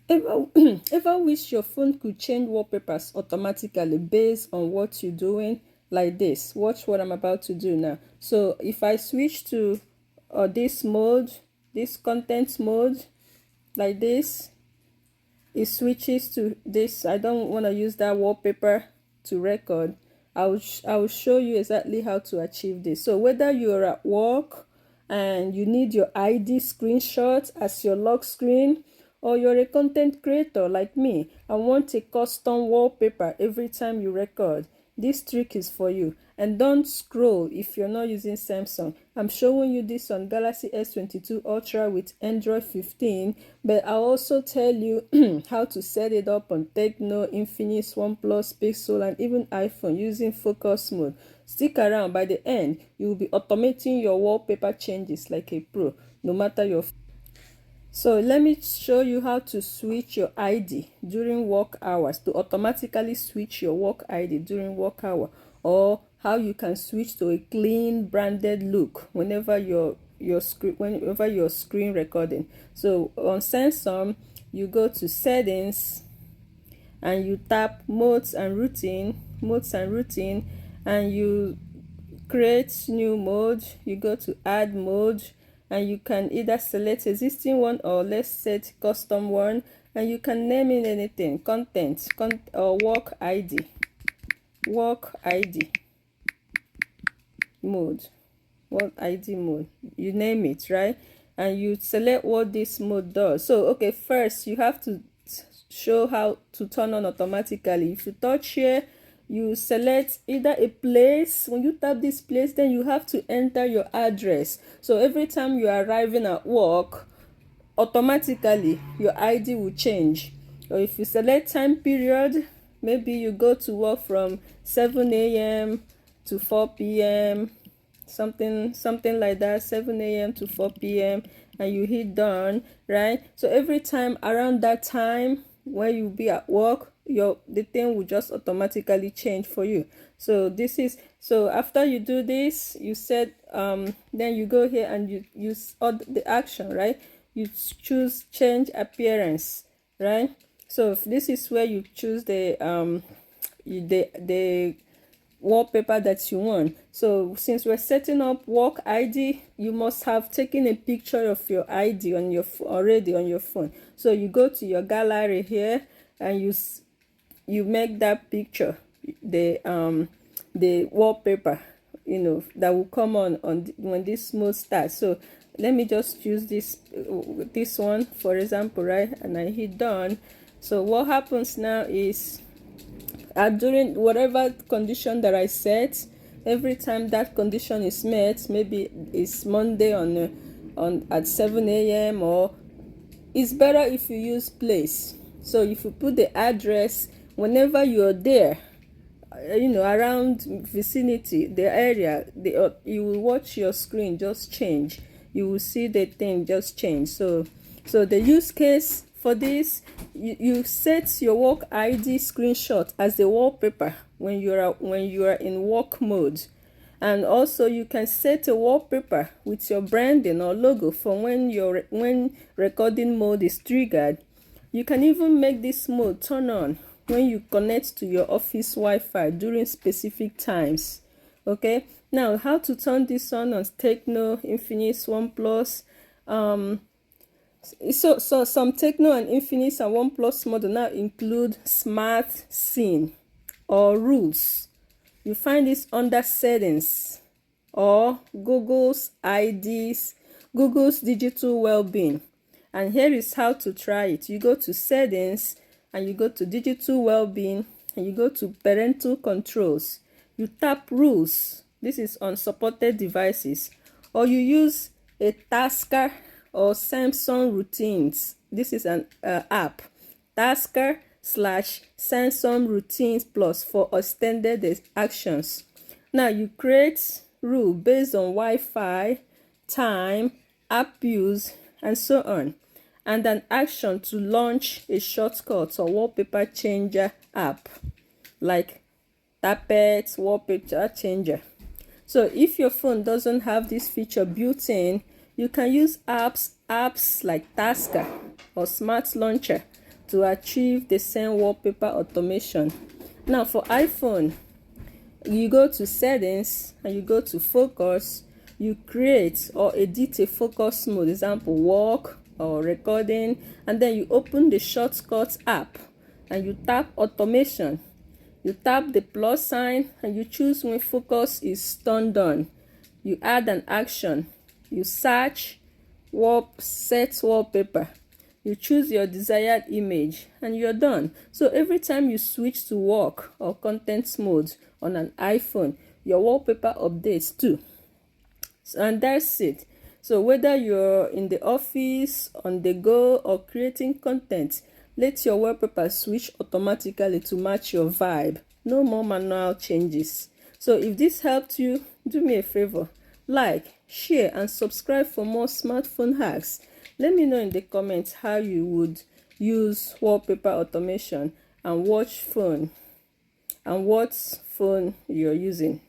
Ever wish your phone could change wallpapers automatically based on what you're doing? Like this. Watch what I'm about to do now. So if I switch to this mode, this content mode, like this, it switches to this. I don't want to use that wallpaper to record. I will show you exactly how to achieve this. So whether you're at work and you need your ID screenshot as your lock screen, or you're a content creator like me and want a custom wallpaper every time you record, this trick is for you. And don't scroll if you're not using Samsung. I'm showing you this on Galaxy S22 Ultra with Android 15, but I'll also tell you how to set it up on Tecno, Infinix, OnePlus, Pixel, and even iPhone using focus mode. Stick around. By the end, you will be automating your wallpaper changes like a pro, no matter your. So let me show you how to switch your ID during work hours, to automatically switch your work ID during work hour, or how you can switch to a clean branded look whenever you're screen recording. So on Samsung, you go to settings and you tap modes and routine, and you create new mode. You go to add mode, and you can either select existing one or let's set custom one, and you can name it anything, content or work ID mode, work ID mode, you name it, right? And you select what this mode does. So okay, first you have to show how to turn on automatically. If you touch here, you select either a place. When you tap this place, then you have to enter your address. So every time you are arriving at work, automatically your ID will change. Or if you select time period, maybe you go to work from 7 a.m. to 4 p.m., something like that, 7 a.m. to 4 p.m., and you hit done, right? So every time around that time when you be at work, the thing will just automatically change for you. So this is, so after you do this, you set then you go here and you use the action, right? You choose change appearance, right? So if this is where you choose the wallpaper that you want. So since we're setting up work ID, you must have taken a picture of your ID on your already on your phone. So you go to your gallery here and you make that picture the wallpaper, you know, that will come on when this mode starts. So let me just use this one for example, right? And I hit done. So what happens now is during whatever condition that I set, every time that condition is met, maybe it's Monday on at 7 a.m., or it's better if you use place. So if you put the address, whenever you're there, you know, around vicinity, the area, you will watch your screen just change. You will see the thing just change. So the use case for this, you set your work ID screenshot as a wallpaper when you are in work mode. And also you can set a wallpaper with your branding or logo for when recording mode is triggered. You can even make this mode turn on when you connect to your office Wi-Fi during specific times. Okay, now how to turn this on Tecno, Infinix, OnePlus. So some Tecno and Infinix and OnePlus model now include smart scene or rules. You find this under settings or Google's digital well-being. And here is how to try it. You go to settings and you go to digital well-being and you go to parental controls. You tap rules. This is on supported devices, or you use a tasker or Samsung routines. This is an app, tasker / Samsung routines plus for extended actions. Now you create rule based on Wi-Fi, time, app use, and so on, and an action to launch a shortcut or wallpaper changer app like Tapet wallpaper changer. So if your phone doesn't have this feature built in, you can use apps like Tasker or Smart Launcher to achieve the same wallpaper automation. Now for iPhone, you go to settings and you go to focus. You create or edit a focus mode, example walk or recording, and then you open the shortcut app and you tap automation. You tap the plus sign and you choose when focus is turned on. You add an action. You search set wallpaper. You choose your desired image and you're done. So every time you switch to work or content mode on an iPhone, your wallpaper updates too. And that's it. So whether you're in the office, on the go, or creating content, let your wallpaper switch automatically to match your vibe. No more manual changes. So if this helped you, do me a favor, like, share, and subscribe for more smartphone hacks. Let me know in the comments how you would use wallpaper automation and what phone you're using.